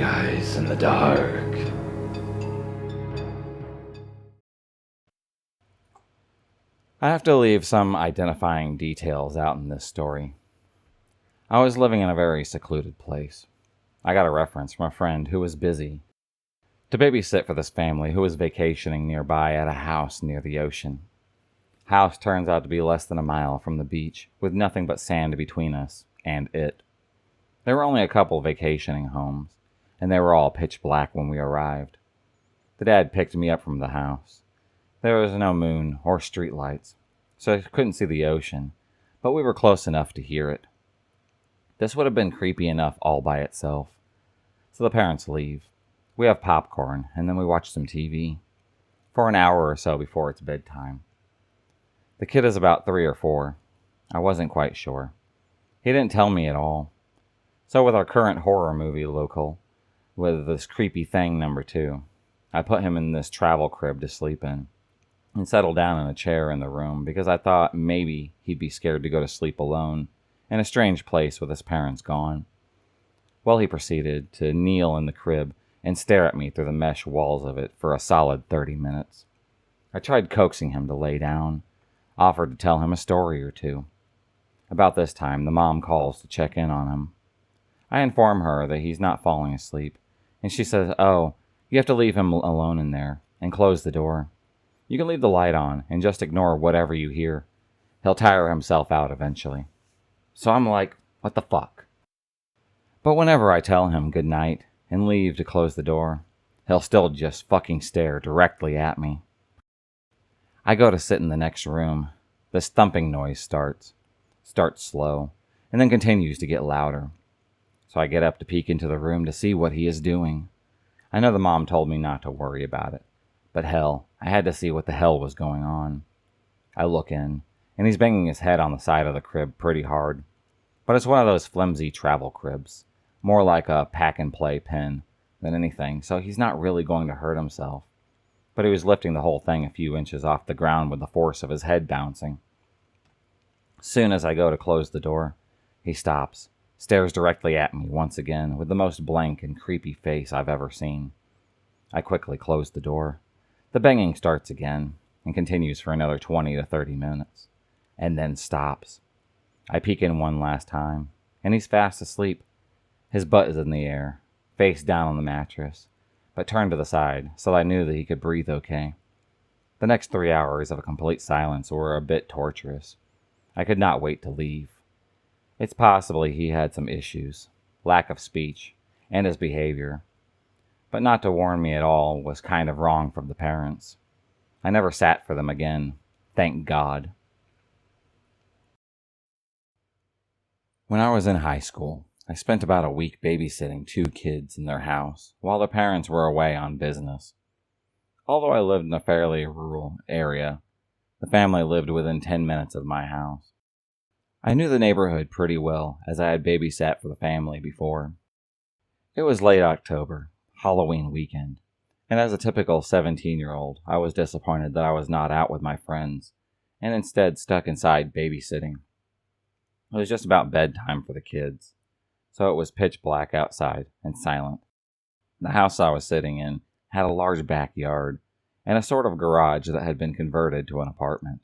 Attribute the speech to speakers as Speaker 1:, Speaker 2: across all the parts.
Speaker 1: guys in the dark.
Speaker 2: I have to leave some identifying details out in this story. I was living in a very secluded place. I got a reference from a friend who was busy to babysit for this family who was vacationing nearby at a house near the ocean. House turns out to be less than a mile from the beach, with nothing but sand between us and it. There were only a couple vacationing homes, and they were all pitch black when we arrived. The dad picked me up from the house. There was no moon or street lights, so I couldn't see the ocean, but we were close enough to hear it. This would have been creepy enough all by itself. So the parents leave. We have popcorn, and then we watch some TV for an hour or so before it's bedtime. The kid is about 3 or 4. I wasn't quite sure. He didn't tell me at all. So with our current horror movie local, with this creepy thing number 2, I put him in this travel crib to sleep in and settled down in a chair in the room because I thought maybe he'd be scared to go to sleep alone in a strange place with his parents gone. Well, he proceeded to kneel in the crib and stare at me through the mesh walls of it for a solid 30 minutes. I tried coaxing him to lay down, offered to tell him a story or two. About this time, the mom calls to check in on him. I inform her that he's not falling asleep, and she says, "Oh, you have to leave him alone in there and close the door. You can leave the light on and just ignore whatever you hear. He'll tire himself out eventually." So I'm like, what the fuck? But whenever I tell him good night and leave to close the door, he'll still just fucking stare directly at me. I go to sit in the next room. This thumping noise starts slow, and then continues to get louder. So I get up to peek into the room to see what he is doing. I know the mom told me not to worry about it, but hell, I had to see what the hell was going on. I look in, and he's banging his head on the side of the crib pretty hard. But it's one of those flimsy travel cribs, more like a pack-and-play pen than anything, so he's not really going to hurt himself. But he was lifting the whole thing a few inches off the ground with the force of his head bouncing. Soon as I go to close the door, he stops, stares directly at me once again with the most blank and creepy face I've ever seen. I quickly close the door. The banging starts again and continues for another 20 to 30 minutes, and then stops. I peek in one last time, and he's fast asleep. His butt is in the air, face down on the mattress, but turned to the side, so I knew that he could breathe okay. The next 3 hours of a complete silence were a bit torturous. I could not wait to leave. It's possibly he had some issues, lack of speech, and his behavior. But not to warn me at all was kind of wrong from the parents. I never sat for them again, thank God. When I was in high school, I spent about a week babysitting 2 kids in their house while their parents were away on business. Although I lived in a fairly rural area, the family lived within 10 minutes of my house. I knew the neighborhood pretty well as I had babysat for the family before. It was late October, Halloween weekend, and as a typical 17-year-old, I was disappointed that I was not out with my friends and instead stuck inside babysitting. It was just about bedtime for the kids, so it was pitch black outside and silent. The house I was sitting in had a large backyard and a sort of garage that had been converted to an apartment.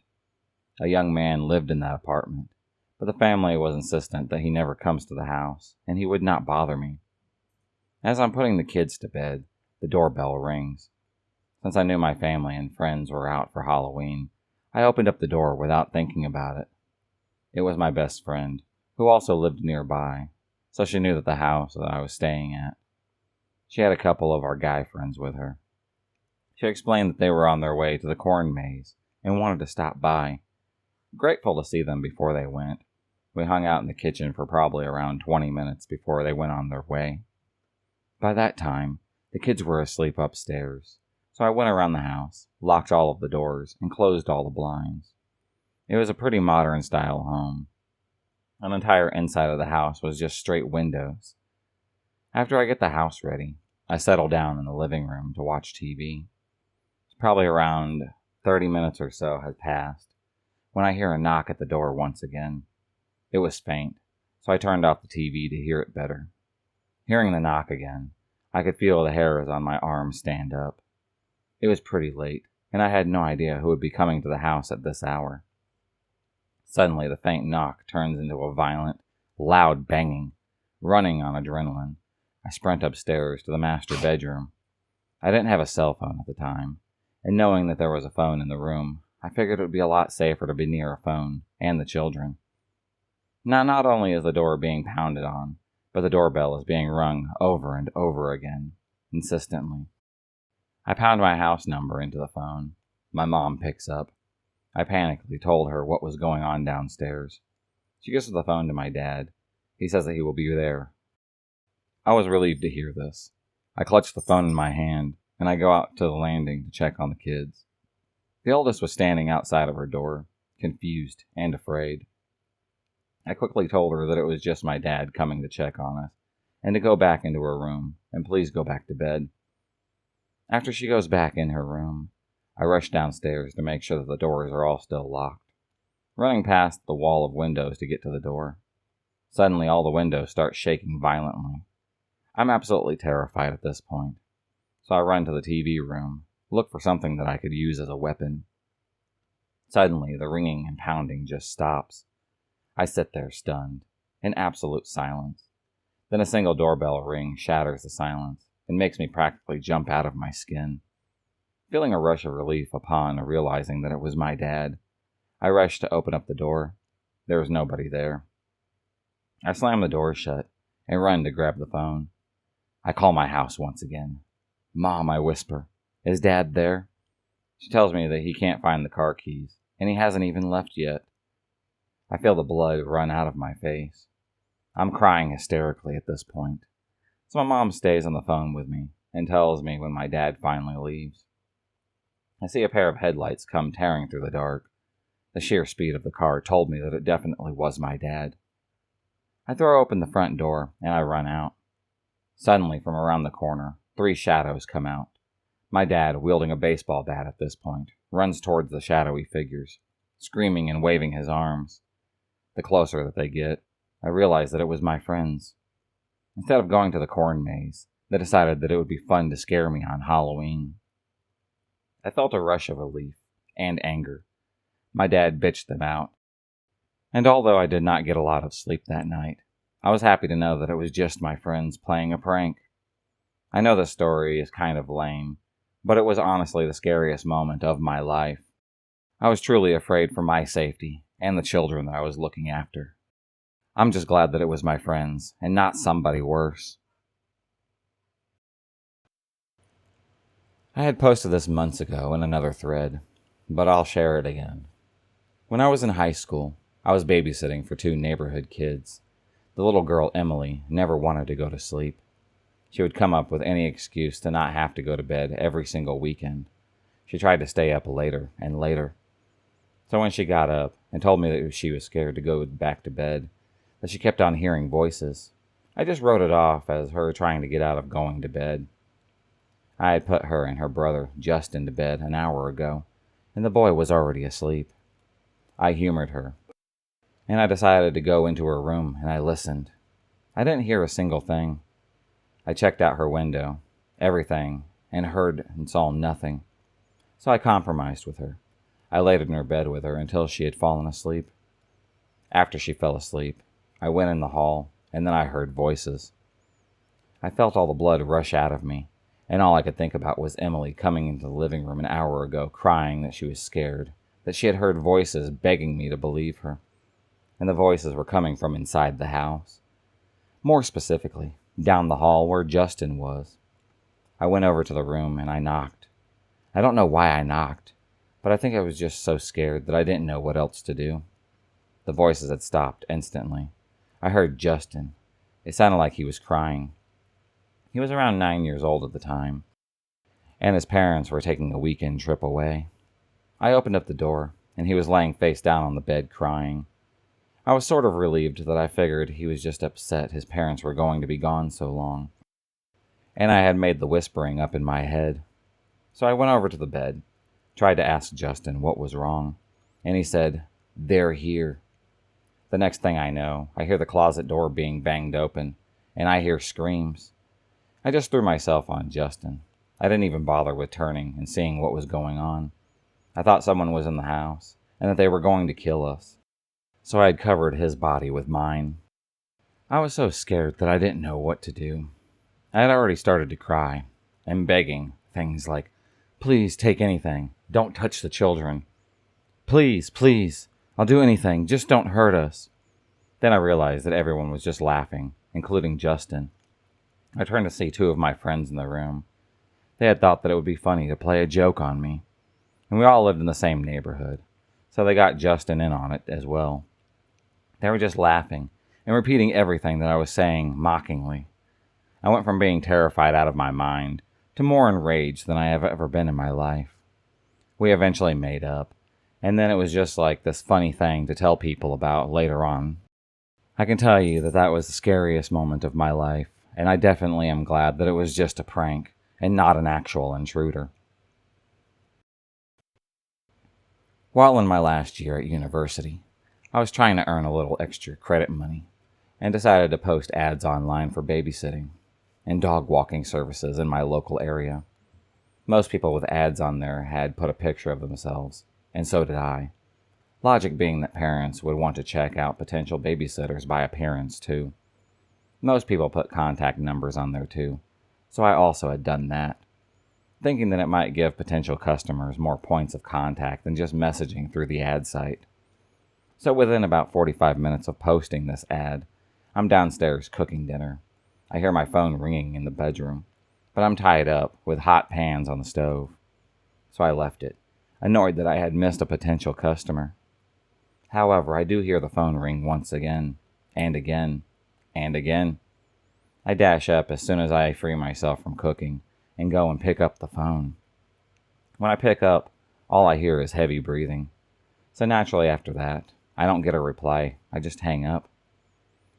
Speaker 2: A young man lived in that apartment, but the family was insistent that he never comes to the house, and he would not bother me. As I'm putting the kids to bed, the doorbell rings. Since I knew my family and friends were out for Halloween, I opened up the door without thinking about it. It was my best friend, who also lived nearby, so she knew that the house that I was staying at. She had a couple of our guy friends with her. She explained that they were on their way to the corn maze and wanted to stop by. Grateful to see them before they went, we hung out in the kitchen for probably around 20 minutes before they went on their way. By that time, the kids were asleep upstairs, so I went around the house, locked all of the doors, and closed all the blinds. It was a pretty modern-style home. An entire inside of the house was just straight windows. After I get the house ready, I settle down in the living room to watch TV. Probably around 30 minutes or so had passed when I hear a knock at the door once again. It was faint, so I turned off the TV to hear it better. Hearing the knock again, I I could feel the hairs on my arms stand up. It was pretty late, and I had no idea who would be coming to the house at this hour. Suddenly, the faint knock turns into a violent, loud banging. Running on adrenaline, I sprint upstairs to the master bedroom. I didn't have a cell phone at the time, and knowing that there was a phone in the room, I figured it would be a lot safer to be near a phone and the children. Now, not only is the door being pounded on, but the doorbell is being rung over and over again, insistently. I pound my house number into the phone. My mom picks up. I panically told her what was going on downstairs. She gives the phone to my dad. He says that he will be there. I was relieved to hear this. I clutch the phone in my hand, and I go out to the landing to check on the kids. The oldest was standing outside of her door, confused and afraid. I quickly told her that it was just my dad coming to check on us, and to go back into her room, and please go back to bed. After she goes back in her room, I rush downstairs to make sure that the doors are all still locked, running past the wall of windows to get to the door. Suddenly, all the windows start shaking violently. I'm absolutely terrified at this point, so I run to the TV room, look for something that I could use as a weapon. Suddenly, the ringing and pounding just stops. I sit there stunned, in absolute silence. Then a single doorbell ring shatters the silence and makes me practically jump out of my skin. Feeling a rush of relief upon realizing that it was my dad, I rush to open up the door. There was nobody there. I slam the door shut and run to grab the phone. I call my house once again. "Mom," I whisper, "is Dad there?" She tells me that he can't find the car keys, and he hasn't even left yet. I feel the blood run out of my face. I'm crying hysterically at this point, so my mom stays on the phone with me and tells me when my dad finally leaves. I see a pair of headlights come tearing through the dark. The sheer speed of the car told me that it definitely was my dad. I throw open the front door and I run out. Suddenly, from around the corner, 3 shadows come out. My dad, wielding a baseball bat at this point, runs towards the shadowy figures, screaming and waving his arms. The closer that they get, I realize that it was my friends. Instead of going to the corn maze, they decided that it would be fun to scare me on Halloween. I felt a rush of relief and anger. My dad bitched them out. And although I did not get a lot of sleep that night, I was happy to know that it was just my friends playing a prank. I know this story is kind of lame, but it was honestly the scariest moment of my life. I was truly afraid for my safety and the children that I was looking after. I'm just glad that it was my friends and not somebody worse. I had posted this months ago in another thread, but I'll share it again. When I was in high school, I was babysitting for 2 neighborhood kids. The little girl, Emily, never wanted to go to sleep. She would come up with any excuse to not have to go to bed every single weekend. She tried to stay up later and later. So when she got up and told me that she was scared to go back to bed, that she kept on hearing voices, I just wrote it off as her trying to get out of going to bed. I had put her and her brother Justin to bed an hour ago, and the boy was already asleep. I humored her, and I decided to go into her room, and I listened. I didn't hear a single thing. I checked out her window, everything, and heard and saw nothing. So I compromised with her. I laid in her bed with her until she had fallen asleep. After she fell asleep, I went in the hall, and then I heard voices. I felt all the blood rush out of me, and all I could think about was Emily coming into the living room an hour ago crying that she was scared, that she had heard voices begging me to believe her. And the voices were coming from inside the house. More specifically, down the hall where Justin was. I went over to the room and I knocked. I don't know why I knocked, but I think I was just so scared that I didn't know what else to do. The voices had stopped instantly. I heard Justin. It sounded like he was crying. He was around 9 years old at the time, and his parents were taking a weekend trip away. I opened up the door, and he was laying face down on the bed crying. I was sort of relieved that I figured he was just upset his parents were going to be gone so long. And I had made the whispering up in my head. So I went over to the bed, tried to ask Justin what was wrong, and he said, "They're here." The next thing I know, I hear the closet door being banged open, and I hear screams. I just threw myself on Justin. I didn't even bother with turning and seeing what was going on. I thought someone was in the house, and that they were going to kill us. So I had covered his body with mine. I was so scared that I didn't know what to do. I had already started to cry, and begging things like, "Please take anything. Don't touch the children. Please, please. I'll do anything. Just don't hurt us." Then I realized that everyone was just laughing, including Justin. I turned to see two of my friends in the room. They had thought that it would be funny to play a joke on me, and we all lived in the same neighborhood, so they got Justin in on it as well. They were just laughing and repeating everything that I was saying mockingly. I went from being terrified out of my mind to more enraged than I have ever been in my life. We eventually made up, and then it was just like this funny thing to tell people about later on. I can tell you that that was the scariest moment of my life, and I definitely am glad that it was just a prank and not an actual intruder. While in my last year at university, I was trying to earn a little extra credit money and decided to post ads online for babysitting and dog walking services in my local area. Most people with ads on there had put a picture of themselves, and so did I. Logic being that parents would want to check out potential babysitters by appearance too. Most people put contact numbers on there too, so I also had done that, thinking that it might give potential customers more points of contact than just messaging through the ad site. So within about 45 minutes of posting this ad, I'm downstairs cooking dinner. I hear my phone ringing in the bedroom, but I'm tied up with hot pans on the stove. So I left it, annoyed that I had missed a potential customer. However, I do hear the phone ring once again, and again, and again. I dash up as soon as I free myself from cooking and go and pick up the phone. When I pick up, all I hear is heavy breathing. So naturally after that, I don't get a reply, I just hang up.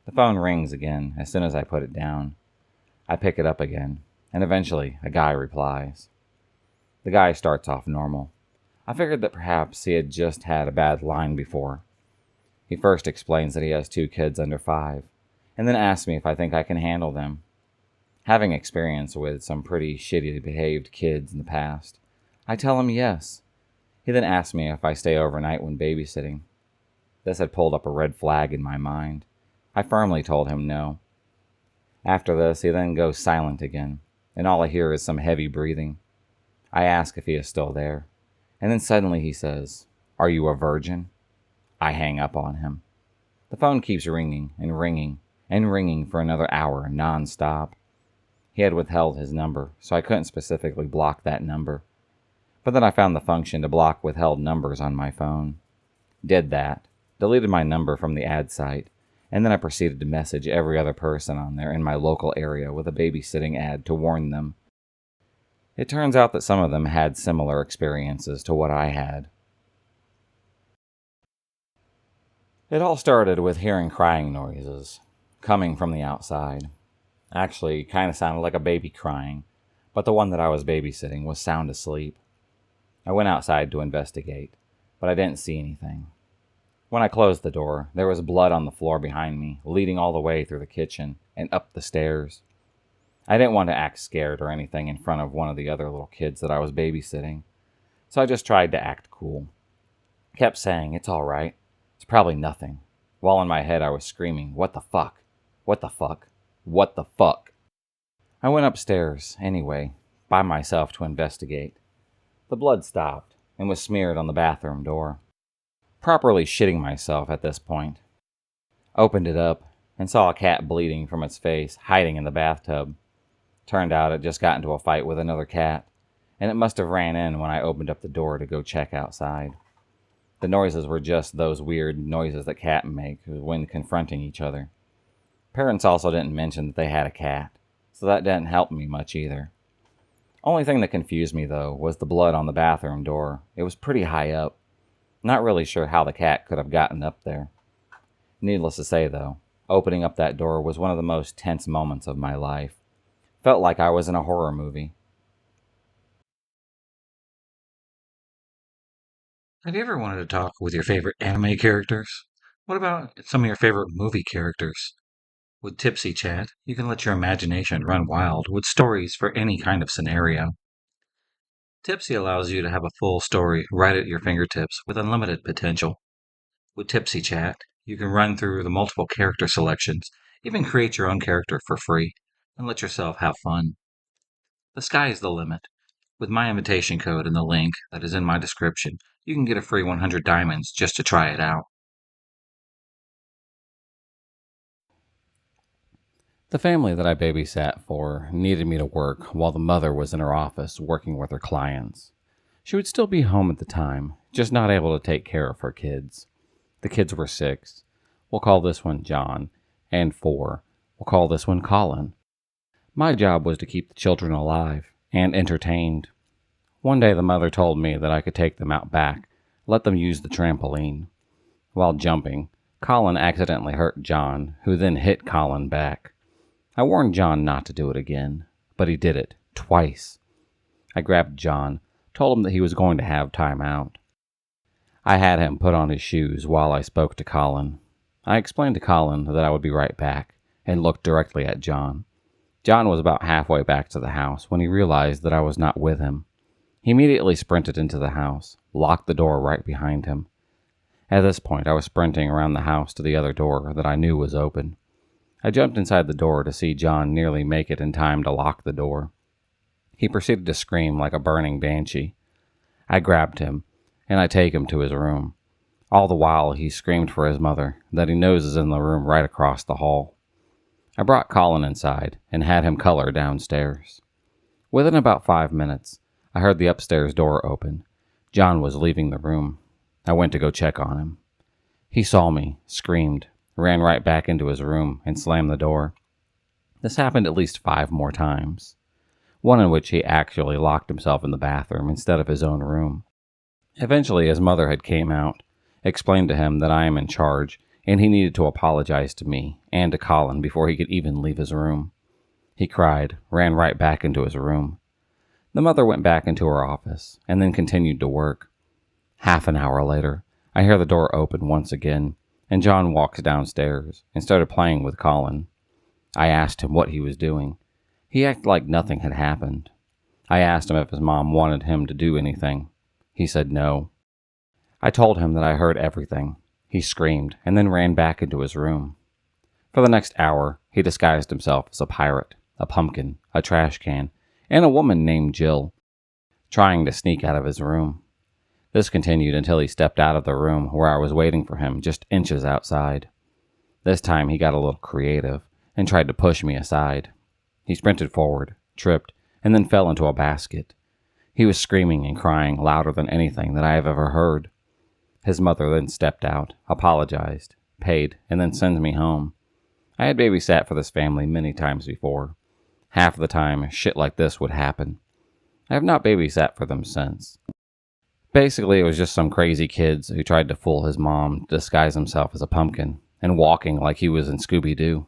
Speaker 2: The phone rings again as soon as I put it down. I pick it up again, and eventually a guy replies. The guy starts off normal. I figured that perhaps he had just had a bad line before. He first explains that he has 2 kids under 5, and then asks me if I think I can handle them. Having experience with some pretty shitty behaved kids in the past, I tell him yes. He then asks me if I stay overnight when babysitting. This had pulled up a red flag in my mind. I firmly told him no. After this, he then goes silent again, and all I hear is some heavy breathing. I ask if he is still there, and then suddenly he says, "Are you a virgin?" I hang up on him. The phone keeps ringing and ringing and ringing for another hour non-stop. He had withheld his number, so I couldn't specifically block that number. But then I found the function to block withheld numbers on my phone. Did that, deleted my number from the ad site, and then I proceeded to message every other person on there in my local area with a babysitting ad to warn them. It turns out that some of them had similar experiences to what I had. It all started with hearing crying noises coming from the outside. Actually, kind of sounded like a baby crying, but the one that I was babysitting was sound asleep. I went outside to investigate, but I didn't see anything. When I closed the door, there was blood on the floor behind me, leading all the way through the kitchen and up the stairs. I didn't want to act scared or anything in front of one of the other little kids that I was babysitting, so I just tried to act cool. Kept saying, "It's all right. It's probably nothing," while in my head I was screaming, "What the fuck? What the fuck? What the fuck?" I went upstairs, anyway, by myself to investigate. The blood stopped and was smeared on the bathroom door. Properly shitting myself at this point. Opened it up and saw a cat bleeding from its face, hiding in the bathtub. Turned out it just got into a fight with another cat, and it must have ran in when I opened up the door to go check outside. The noises were just those weird noises that cats make when confronting each other. Parents also didn't mention that they had a cat, so that didn't help me much either. Only thing that confused me, though, was the blood on the bathroom door. It was pretty high up. Not really sure how the cat could have gotten up there. Needless to say, though, opening up that door was one of the most tense moments of my life. Felt like I was in a horror movie.
Speaker 3: Have you ever wanted to talk with your favorite anime characters? What about some of your favorite movie characters?
Speaker 2: With Tipsy Chat, you can let your imagination run wild with stories for any kind of scenario. Tipsy allows you to have a full story right at your fingertips with unlimited potential. With Tipsy Chat, you can run through the multiple character selections, even create your own character for free, and let yourself have fun. The sky is the limit. With my invitation code and the link that is in my description, you can get a free 100 diamonds just to try it out. The family that I babysat for needed me to work while the mother was in her office working with her clients. She would still be home at the time, just not able to take care of her kids. The kids were 6. We'll call this one John, and 4. We'll call this one Colin. My job was to keep the children alive and entertained. One day the mother told me that I could take them out back, let them use the trampoline. While jumping, Colin accidentally hurt John, who then hit Colin back. I warned John not to do it again, but he did it, twice. I grabbed John, told him that he was going to have time out. I had him put on his shoes while I spoke to Colin. I explained to Colin that I would be right back, and looked directly at John. John was about halfway back to the house when he realized that I was not with him. He immediately sprinted into the house, locked the door right behind him. At this point, I was sprinting around the house to the other door that I knew was open. I jumped inside the door to see John nearly make it in time to lock the door. He proceeded to scream like a burning banshee. I grabbed him, and I take him to his room. All the while, he screamed for his mother that he knows is in the room right across the hall. I brought Colin inside and had him color downstairs. Within about 5 minutes, I heard the upstairs door open. John was leaving the room. I went to go check on him. He saw me, screamed, ran right back into his room, and slammed the door. This happened at least 5 more times, one in which he actually locked himself in the bathroom instead of his own room. Eventually, his mother had came out, explained to him that I am in charge, and he needed to apologize to me and to Colin before he could even leave his room. He cried, ran right back into his room. The mother went back into her office, and then continued to work. Half an hour later, I hear the door open once again, and John walks downstairs and started playing with Colin. I asked him what he was doing. He acted like nothing had happened. I asked him if his mom wanted him to do anything. He said no. I told him that I heard everything. He screamed and then ran back into his room. For the next hour, he disguised himself as a pirate, a pumpkin, a trash can, and a woman named Jill, trying to sneak out of his room. This continued until he stepped out of the room where I was waiting for him just inches outside. This time he got a little creative and tried to push me aside. He sprinted forward, tripped, and then fell into a basket. He was screaming and crying louder than anything that I have ever heard. His mother then stepped out, apologized, paid, and then sent me home. I had babysat for this family many times before. Half of the time, shit like this would happen. I have not babysat for them since. Basically, it was just some crazy kids who tried to fool his mom to disguise himself as a pumpkin and walking like he was in Scooby-Doo.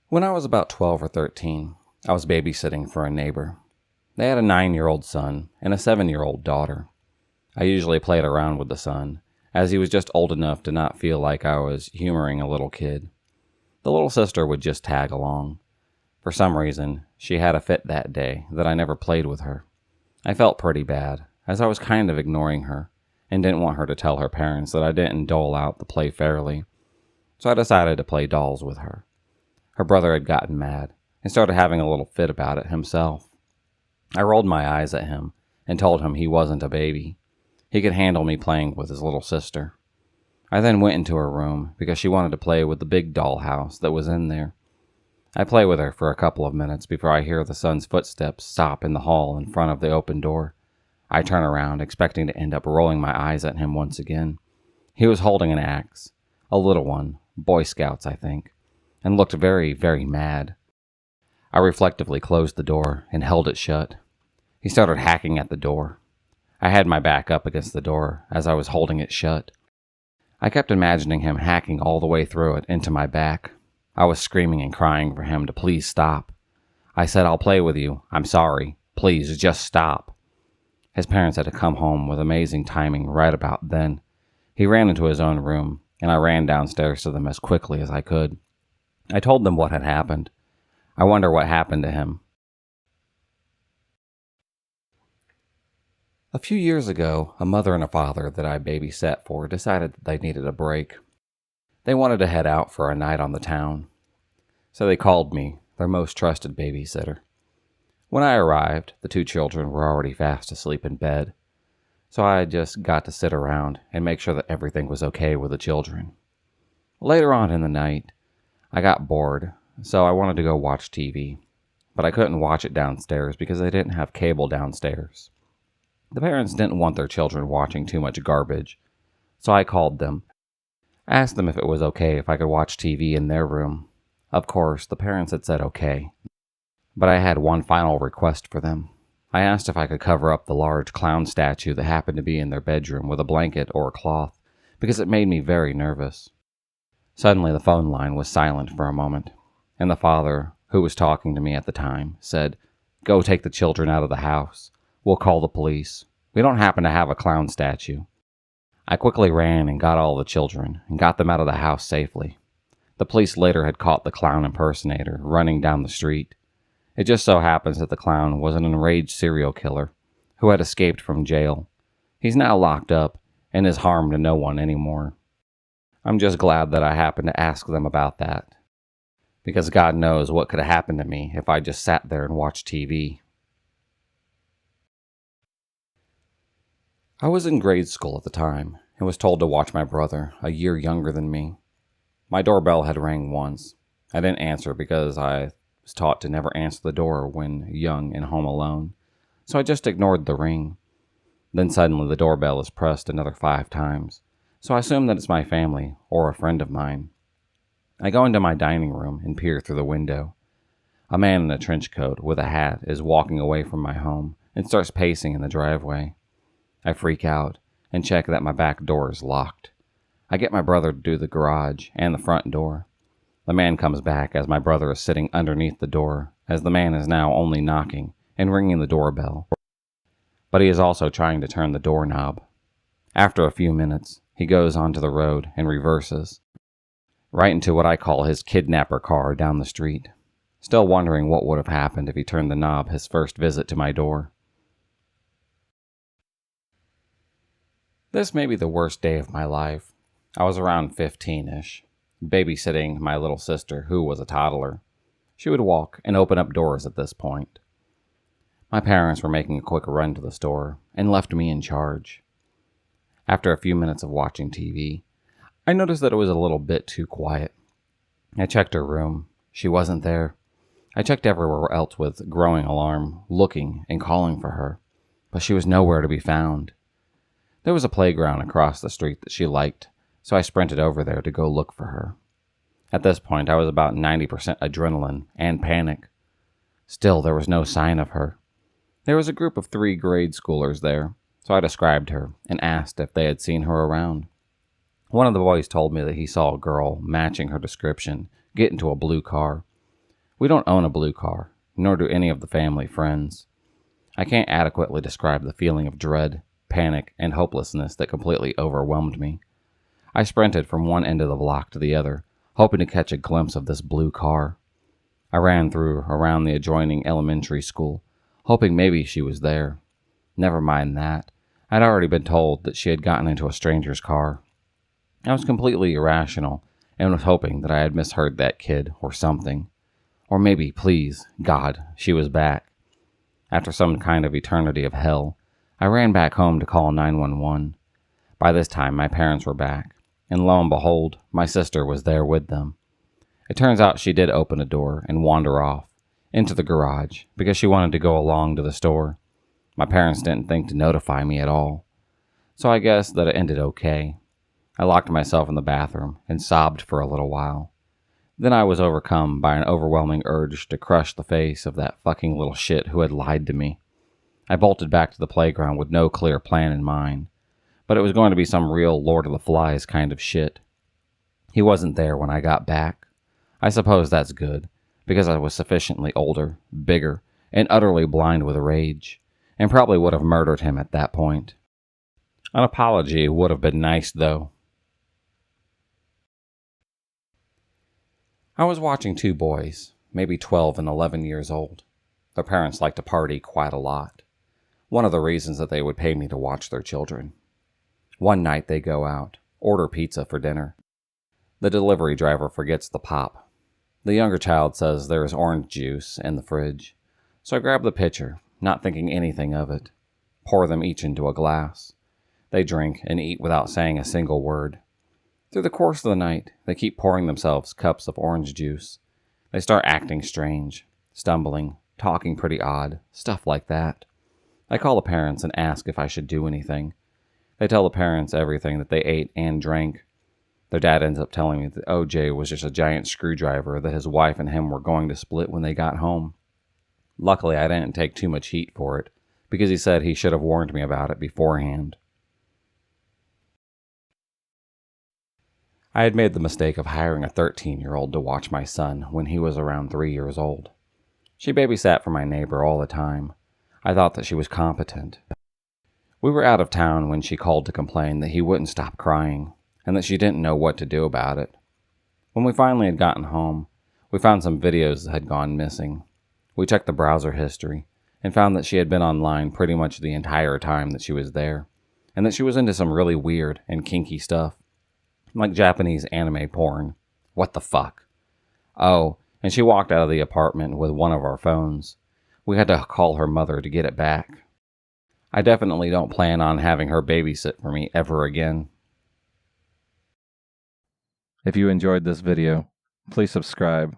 Speaker 2: When I was about 12 or 13, I was babysitting for a neighbor. They had a 9-year-old son and a 7-year-old daughter. I usually played around with the son, as he was just old enough to not feel like I was humoring a little kid. The little sister would just tag along. For some reason, she had a fit that day that I never played with her. I felt pretty bad, as I was kind of ignoring her, and didn't want her to tell her parents that I didn't dole out the play fairly. So I decided to play dolls with her. Her brother had gotten mad, and started having a little fit about it himself. I rolled my eyes at him, and told him he wasn't a baby. He could handle me playing with his little sister. I then went into her room, because she wanted to play with the big dollhouse that was in there. I play with her for a couple of minutes before I hear the son's footsteps stop in the hall in front of the open door. I turn around, expecting to end up rolling my eyes at him once again. He was holding an axe, a little one, Boy Scouts, I think, and looked very, very mad. I reflectively closed the door and held it shut. He started hacking at the door. I had my back up against the door as I was holding it shut. I kept imagining him hacking all the way through it into my back. I was screaming and crying for him to please stop. I said, "I'll play with you. I'm sorry. Please, just stop." His parents had to come home with amazing timing right about then. He ran into his own room, and I ran downstairs to them as quickly as I could. I told them what had happened. I wonder what happened to him. A few years ago, a mother and a father that I babysat for decided that they needed a break. They wanted to head out for a night on the town. So they called me, their most trusted babysitter. When I arrived, the two children were already fast asleep in bed. So I just got to sit around and make sure that everything was okay with the children. Later on in the night, I got bored, so I wanted to go watch TV. But I couldn't watch it downstairs because they didn't have cable downstairs. The parents didn't want their children watching too much garbage, so I called them, asked them if it was okay if I could watch TV in their room. Of course, the parents had said okay, but I had one final request for them. I asked if I could cover up the large clown statue that happened to be in their bedroom with a blanket or a cloth, because it made me very nervous. Suddenly the phone line was silent for a moment, and the father, who was talking to me at the time, said, "Go take the children out of the house. We'll call the police. We don't happen to have a clown statue." I quickly ran and got all the children and got them out of the house safely. The police later had caught the clown impersonator running down the street. It just so happens that the clown was an enraged serial killer who had escaped from jail. He's now locked up and is harm to no one anymore. I'm just glad that I happened to ask them about that, because God knows what could have happened to me if I just sat there and watched TV. I was in grade school at the time and was told to watch my brother, a year younger than me. My doorbell had rang once. I didn't answer because I was taught to never answer the door when young and home alone, so I just ignored the ring. Then suddenly the doorbell is pressed another 5 times, so I assume that it's my family or a friend of mine. I go into my dining room and peer through the window. A man in a trench coat with a hat is walking away from my home and starts pacing in the driveway. I freak out and check that my back door is locked. I get my brother to do the garage and the front door. The man comes back as my brother is sitting underneath the door, as the man is now only knocking and ringing the doorbell. But he is also trying to turn the doorknob. After a few minutes, he goes onto the road and reverses, right into what I call his kidnapper car down the street, still wondering what would have happened if he turned the knob his first visit to my door. This may be the worst day of my life. I was around 15-ish, babysitting my little sister, who was a toddler. She would walk and open up doors at this point. My parents were making a quick run to the store and left me in charge. After a few minutes of watching TV, I noticed that it was a little bit too quiet. I checked her room. She wasn't there. I checked everywhere else with growing alarm, looking and calling for her, but she was nowhere to be found. There was a playground across the street that she liked, so I sprinted over there to go look for her. At this point, I was about 90% adrenaline and panic. Still, there was no sign of her. There was a group of 3 grade schoolers there, so I described her and asked if they had seen her around. One of the boys told me that he saw a girl matching her description get into a blue car. We don't own a blue car, nor do any of the family friends. I can't adequately describe the feeling of dread, panic, and hopelessness that completely overwhelmed me. I sprinted from one end of the block to the other, hoping to catch a glimpse of this blue car. I ran around the adjoining elementary school, hoping maybe she was there. Never mind that. I'd already been told that she had gotten into a stranger's car. I was completely irrational and was hoping that I had misheard that kid or something. Or maybe, please, God, she was back. After some kind of eternity of hell, I ran back home to call 911. By this time, my parents were back, and lo and behold, my sister was there with them. It turns out she did open a door and wander off into the garage because she wanted to go along to the store. My parents didn't think to notify me at all, so I guess that it ended okay. I locked myself in the bathroom and sobbed for a little while. Then I was overcome by an overwhelming urge to crush the face of that fucking little shit who had lied to me. I bolted back to the playground with no clear plan in mind, but it was going to be some real Lord of the Flies kind of shit. He wasn't there when I got back. I suppose that's good, because I was sufficiently older, bigger, and utterly blind with rage, and probably would have murdered him at that point. An apology would have been nice, though. I was watching two boys, maybe 12 and 11 years old. Their parents liked to party quite a lot. One of the reasons that they would pay me to watch their children. One night they go out, order pizza for dinner. The delivery driver forgets the pop. The younger child says there is orange juice in the fridge, so I grab the pitcher, not thinking anything of it. Pour them each into a glass. They drink and eat without saying a single word. Through the course of the night, they keep pouring themselves cups of orange juice. They start acting strange, stumbling, talking pretty odd, stuff like that. I call the parents and ask if I should do anything. They tell the parents everything that they ate and drank. Their dad ends up telling me that OJ was just a giant screwdriver that his wife and him were going to split when they got home. Luckily, I didn't take too much heat for it, because he said he should have warned me about it beforehand. I had made the mistake of hiring a 13-year-old to watch my son when he was around 3 years old. She babysat for my neighbor all the time. I thought that she was competent. We were out of town when she called to complain that he wouldn't stop crying, and that she didn't know what to do about it. When we finally had gotten home, we found some videos that had gone missing. We checked the browser history, and found that she had been online pretty much the entire time that she was there, and that she was into some really weird and kinky stuff, like Japanese anime porn. What the fuck? Oh, and she walked out of the apartment with one of our phones. We had to call her mother to get it back. I definitely don't plan on having her babysit for me ever again.
Speaker 3: If you enjoyed this video, please subscribe,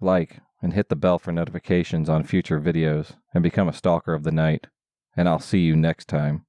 Speaker 3: like, and hit the bell for notifications on future videos, and become a stalker of the night. And I'll see you next time.